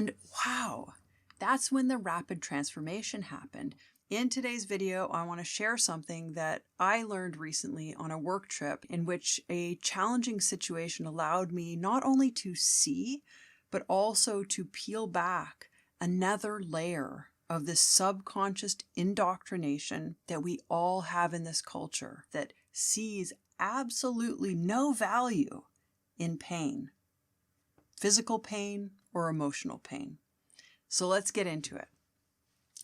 And wow, that's when the rapid transformation happened. In today's video, I want to share something that I learned recently on a work trip in which a challenging situation allowed me not only to see, but also to peel back another layer of this subconscious indoctrination that we all have in this culture that sees absolutely no value in pain, physical pain or emotional pain. So let's get into it.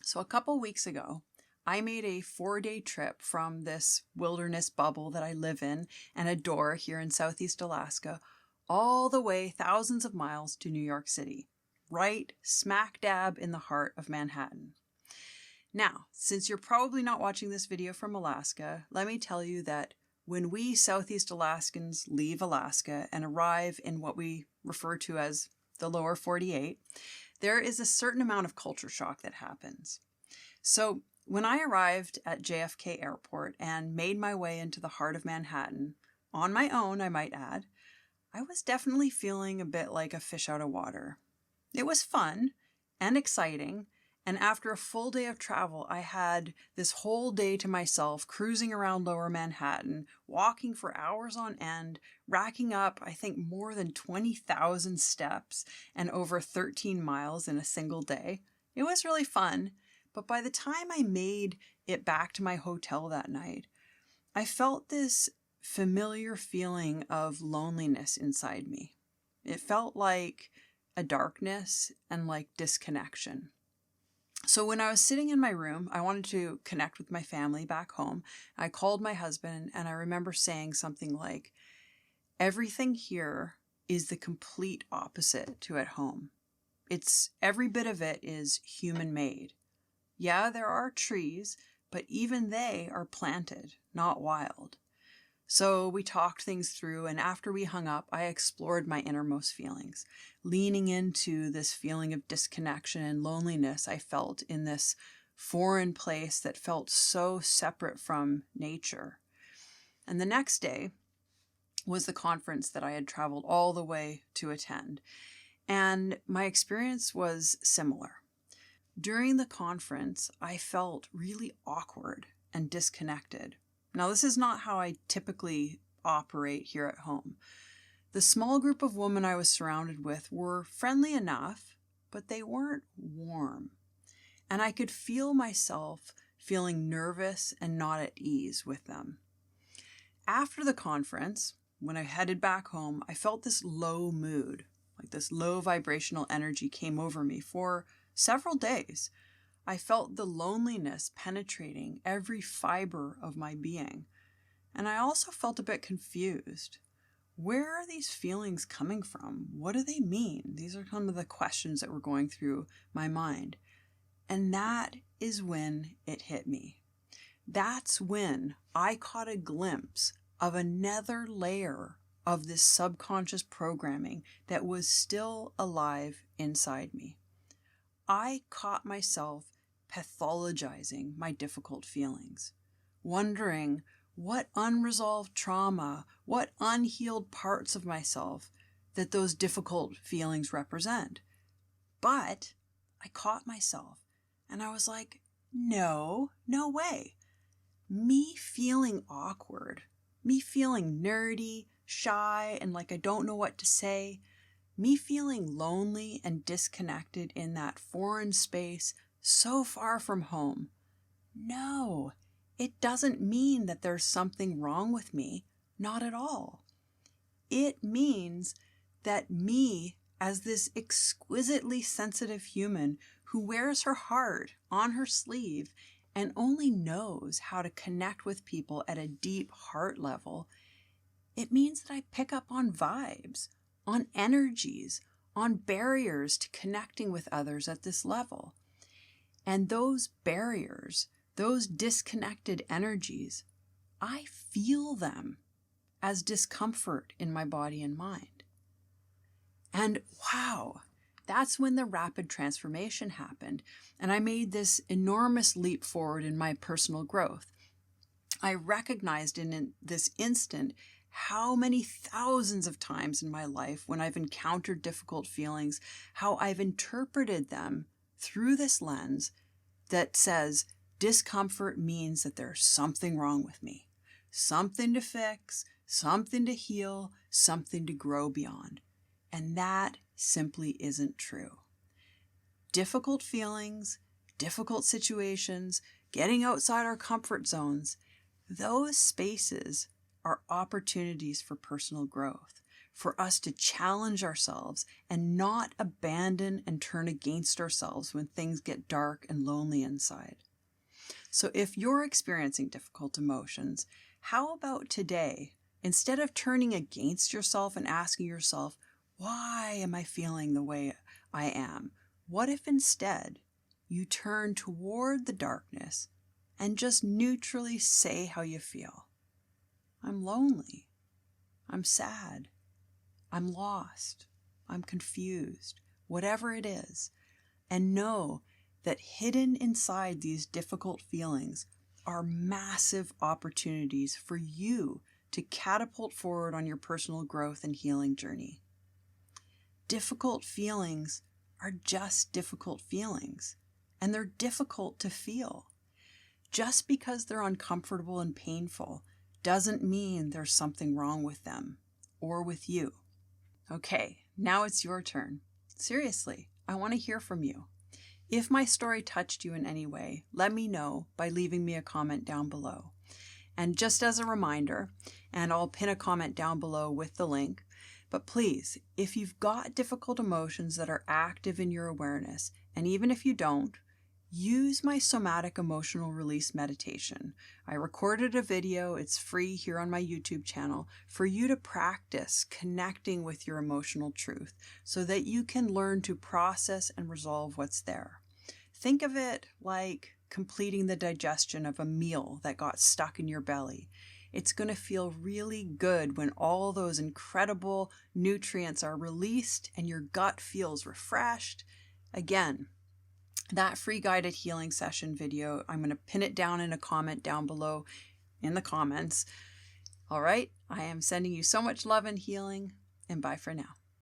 So a couple weeks ago, I made a 4-day trip from this wilderness bubble that I live in and adore here in Southeast Alaska, all the way thousands of miles to New York City, right smack dab in the heart of Manhattan. Now, since you're probably not watching this video from Alaska, let me tell you that when we Southeast Alaskans leave Alaska and arrive in what we refer to as the lower 48, there is a certain amount of culture shock that happens. So when I arrived at JFK Airport and made my way into the heart of Manhattan, on my own, I might add, I was definitely feeling a bit like a fish out of water. It was fun and exciting, and after a full day of travel, I had this whole day to myself, cruising around lower Manhattan, walking for hours on end, racking up, I think, more than 20,000 steps and over 13 miles in a single day. It was really fun, but by the time I made it back to my hotel that night, I felt this familiar feeling of loneliness inside me. It felt like a darkness and like disconnection. So when I was sitting in my room, I wanted to connect with my family back home. I called my husband and I remember saying something like, everything here is the complete opposite to at home. Every bit of it is human made. Yeah, there are trees, but even they are planted, not wild. So we talked things through, and after we hung up, I explored my innermost feelings, leaning into this feeling of disconnection and loneliness I felt in this foreign place that felt so separate from nature. And the next day was the conference that I had traveled all the way to attend, and my experience was similar. During the conference, I felt really awkward and disconnected. Now, this is not how I typically operate here at home. The small group of women I was surrounded with were friendly enough, but they weren't warm. And I could feel myself feeling nervous and not at ease with them. After the conference, when I headed back home, I felt this low mood, like this low vibrational energy came over me for several days. I felt the loneliness penetrating every fiber of my being. And I also felt a bit confused. Where are these feelings coming from? What do they mean? These are some of the questions that were going through my mind. And that is when it hit me. That's when I caught a glimpse of another layer of this subconscious programming that was still alive inside me. I caught myself pathologizing my difficult feelings, wondering what unresolved trauma, what unhealed parts of myself that those difficult feelings represent. But I caught myself and I was like, no way. Me feeling awkward, me feeling nerdy, shy, and like I don't know what to say, me feeling lonely and disconnected in that foreign space so far from home. No, it doesn't mean that there's something wrong with me. Not at all. It means that me, as this exquisitely sensitive human who wears her heart on her sleeve and only knows how to connect with people at a deep heart level, it means that I pick up on vibes, on energies, on barriers to connecting with others at this level. And those barriers, those disconnected energies, I feel them as discomfort in my body and mind. And wow, that's when the rapid transformation happened. And I made this enormous leap forward in my personal growth. I recognized in this instant how many thousands of times in my life when I've encountered difficult feelings, how I've interpreted them through this lens that says discomfort means that there's something wrong with me, something to fix, something to heal, something to grow beyond. And that simply isn't true. Difficult feelings, difficult situations, getting outside our comfort zones, those spaces are opportunities for personal growth, for us to challenge ourselves and not abandon and turn against ourselves when things get dark and lonely inside. So if you're experiencing difficult emotions, how about today, instead of turning against yourself and asking yourself, why am I feeling the way I am? What if instead you turn toward the darkness and just neutrally say how you feel? I'm lonely. I'm sad. I'm lost. I'm confused. Whatever it is. And know that hidden inside these difficult feelings are massive opportunities for you to catapult forward on your personal growth and healing journey. Difficult feelings are just difficult feelings, and they're difficult to feel. Just because they're uncomfortable and painful doesn't mean there's something wrong with them or with you. Okay, now it's your turn. Seriously, I want to hear from you. If my story touched you in any way, let me know by leaving me a comment down below. And just as a reminder, and I'll pin a comment down below with the link, but please, if you've got difficult emotions that are active in your awareness, and even if you don't, use my somatic emotional release meditation. I recorded a video, it's free here on my YouTube channel, for you to practice connecting with your emotional truth so that you can learn to process and resolve what's there. Think of it like completing the digestion of a meal that got stuck in your belly. It's going to feel really good when all those incredible nutrients are released and your gut feels refreshed. Again, that free guided healing session video, I'm going to pin it down in a comment down below in the comments. All right, I am sending you so much love and healing, and bye for now.